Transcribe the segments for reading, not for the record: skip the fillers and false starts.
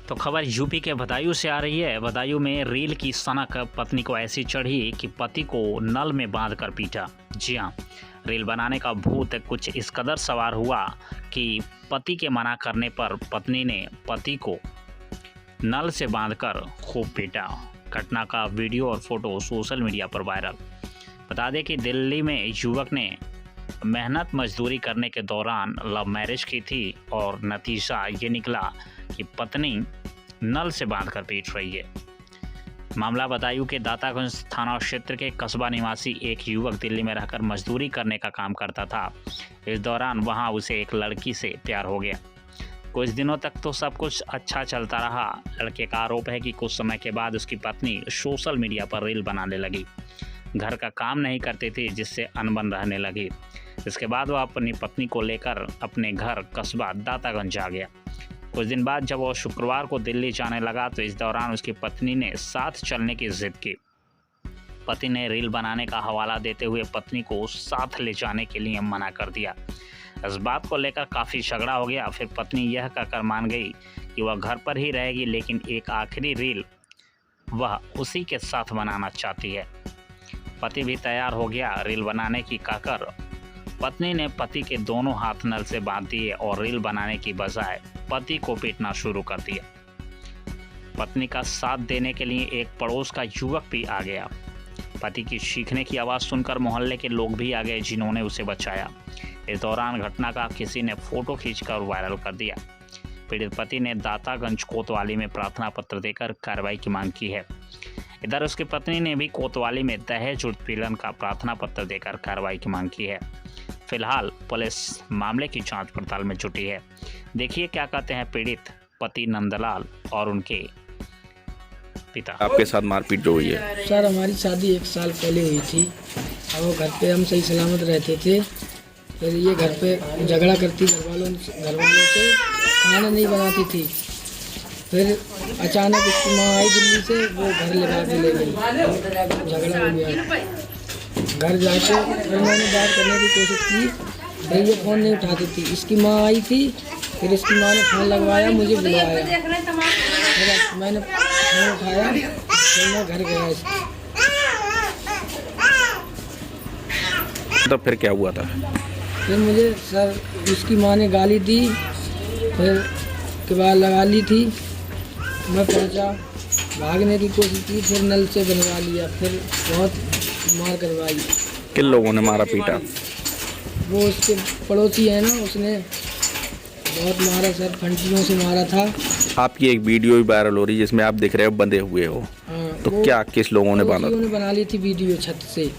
तो खबर यूपी के बदायूं से आ रही है। बदायूं में रेल की सनक पत्नी को ऐसी चढ़ी कि पति को नल में बांधकर पीटा। जी हाँ, रेल बनाने का भूत कुछ इस कदर सवार हुआ कि पति के मना करने पर पत्नी ने पति को नल से बांधकर खूब पीटा। घटना का वीडियो और फोटो सोशल मीडिया पर वायरल। बता दें कि दिल्ली में युवक ने मेहनत मजदूरी करने के दौरान लव मैरिज की थी और नतीजा ये निकला कि पत्नी नल से बांधकर पीट रही है। मामला बदायूं के दातागंज थाना क्षेत्र के कस्बा निवासी एक युवक दिल्ली में रहकर मजदूरी करने का काम करता था। इस दौरान वहां उसे एक लड़की से प्यार हो गया। कुछ दिनों तक तो सब कुछ अच्छा चलता रहा। लड़के का आरोप है कि कुछ समय के बाद उसकी पत्नी सोशल मीडिया पर रील बनाने लगी। घर का काम नहीं करती थी, जिससे अनबन रहने लगी। इसके बाद वह अपनी पत्नी को लेकर अपने घर कस्बा दातागंज आ गया। कुछ दिन बाद जब वह शुक्रवार को दिल्ली जाने लगा तो इस दौरान उसकी पत्नी ने साथ चलने की जिद की। पति ने रील बनाने का हवाला देते हुए पत्नी को साथ ले जाने के लिए मना कर दिया। इस बात को लेकर काफ़ी झगड़ा हो गया। फिर पत्नी यह कहकर मान गई कि वह घर पर ही रहेगी, लेकिन एक आखिरी रील वह उसी के साथ बनाना चाहती है। पति भी तैयार हो गया रील बनाने की कहकर पत्नी ने पति के दोनों हाथ नल से बांध दिए और रील बनाने की बजाय पति को पीटना शुरू कर दिया। पत्नी का साथ देने के लिए एक पड़ोस का युवक भी आ गया। पति की चीखने की आवाज़ सुनकर मोहल्ले के लोग भी आ गए, जिन्होंने उसे बचाया। इस दौरान घटना का किसी ने फोटो खींचकर वायरल कर दिया। पीड़ित पति ने दातागंज कोतवाली में प्रार्थना पत्र देकर कार्रवाई की मांग की है। इधर उसकी पत्नी ने भी कोतवाली में दहेज उत्पीड़न का प्रार्थना पत्र देकर कार्रवाई की मांग की है। फिलहाल पुलिस मामले की जांच पड़ताल में जुटी है। देखिए क्या कहते हैं पीड़ित पति नंदलाल और उनके पिता। आपके साथ मारपीट जो हुई है? सर, हमारी शादी 1 साल पहले हुई थी और वो घर पे हम सही सलामत रहते थे। फिर ये घर पे झगड़ा करती, घर वालों से खाना नहीं बनाती थी। फिर अचानक उसकी माँ आई दिल्ली से, वो घर लगा के ले गई। झगड़ा हो गया। घर जाके फिर मैंने बात करने की कोशिश की, फिर ये फ़ोन नहीं उठाती थी। इसकी माँ आई थी, फिर इसकी माँ ने फ़ोन लगवाया, मुझे बुलवाया। फिर मैंने फ़ोन उठाया, फिर मैं घर गया। तो फिर क्या हुआ था? फिर मुझे सर उसकी माँ ने गाली दी, फिर के बाद लगा ली थी। मैं पहुंचा, भागने की कोशिश की, फिर नल से बनवा लिया। फिर बहुत मार करवाई। किन लोगों ने मारा पीटा? वो उसके पड़ोसी है ना, उसने बहुत मारा सर, फंटियों से मारा था। आपकी एक वीडियो भी वायरल हो रही है जिसमें आप दिख रहे हो बंधे हुए हो। हाँ, तो क्या किस लोगों ने बांधा? उन्होंने बना ली थी वीडियो, छत से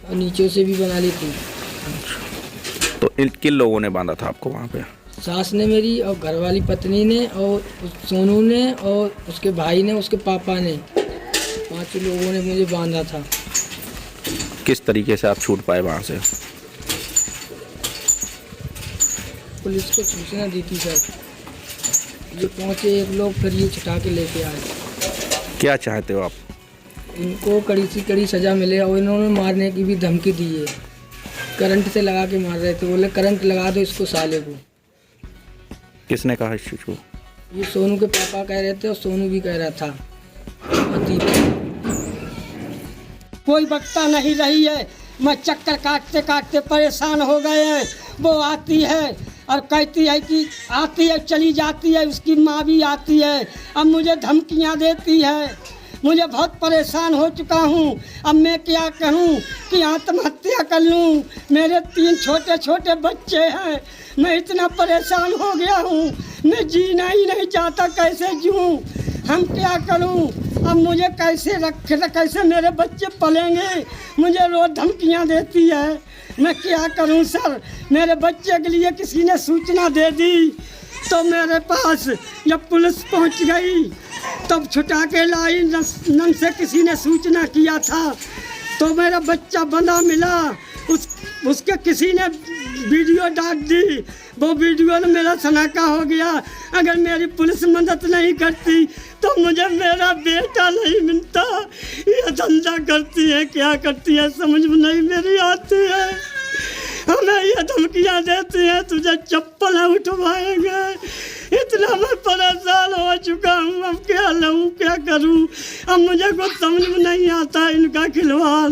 और नीचे से भी बना ली थी। तो किन लोगों ने बांधा था आपको वहाँ पे? सास ने मेरी, और घरवाली पत्नी ने, और सोनू ने, और उसके भाई ने, उसके पापा ने, 5 लोगों ने मुझे बांधा था। किस तरीके से आप छूट पाए वहाँ से? पुलिस को सूचना दी थी सर। ये पहुँचे एक लोग, फिर ये छुटा के लेके आए। क्या चाहते हो आप? इनको कड़ी से कड़ी सज़ा मिले। और इन्होंने मारने की भी धमकी दी है। करंट से लगा के मार रहे थे, बोले करंट लगा दो इसको साले को। किसने कहा इस चीज़ को? ये सोनू के पापा कह रहे थे और सोनू भी कह रहा था। कोई बकता नहीं रही है। मैं चक्कर काटते काटते परेशान हो गए हैं। वो आती है और कहती है कि आती है चली जाती है, उसकी माँ भी आती है। अब मुझे धमकियाँ देती है। मुझे बहुत परेशान हो चुका हूँ। अब मैं क्या करूँ कि आत्महत्या कर लूँ? मेरे 3 छोटे छोटे बच्चे हैं। मैं इतना परेशान हो गया हूँ, मैं जीना ही नहीं चाहता। कैसे जीऊँ? हम क्या करूँ? अब मुझे कैसे मेरे बच्चे पलेंगे? मुझे रोज़ धमकियाँ देती है। मैं क्या करूँ सर? मेरे बच्चे के लिए किसी ने सूचना दे दी तो मेरे पास जब पुलिस पहुँच गई तब छुटा के लाई। नन से किसी ने सूचना किया था तो मेरा बच्चा बंधा मिला। उसके किसी ने वीडियो डाल दी, वो वीडियो ने मेरा सनाका हो गया। अगर मेरी पुलिस मदद नहीं करती तो मुझे मेरा बेटा नहीं मिलता। ये धंधा करती है, क्या करती है समझ में नहीं मेरी आती है। हमें ये धमकियाँ देती हैं तुझे चप्पल उठवाएंगे। इतना मैं परेशान हो चुका हूँ, अब क्या लूँ क्या करूँ, अब मुझे कुछ समझ में नहीं आता इनका खिलवाड़।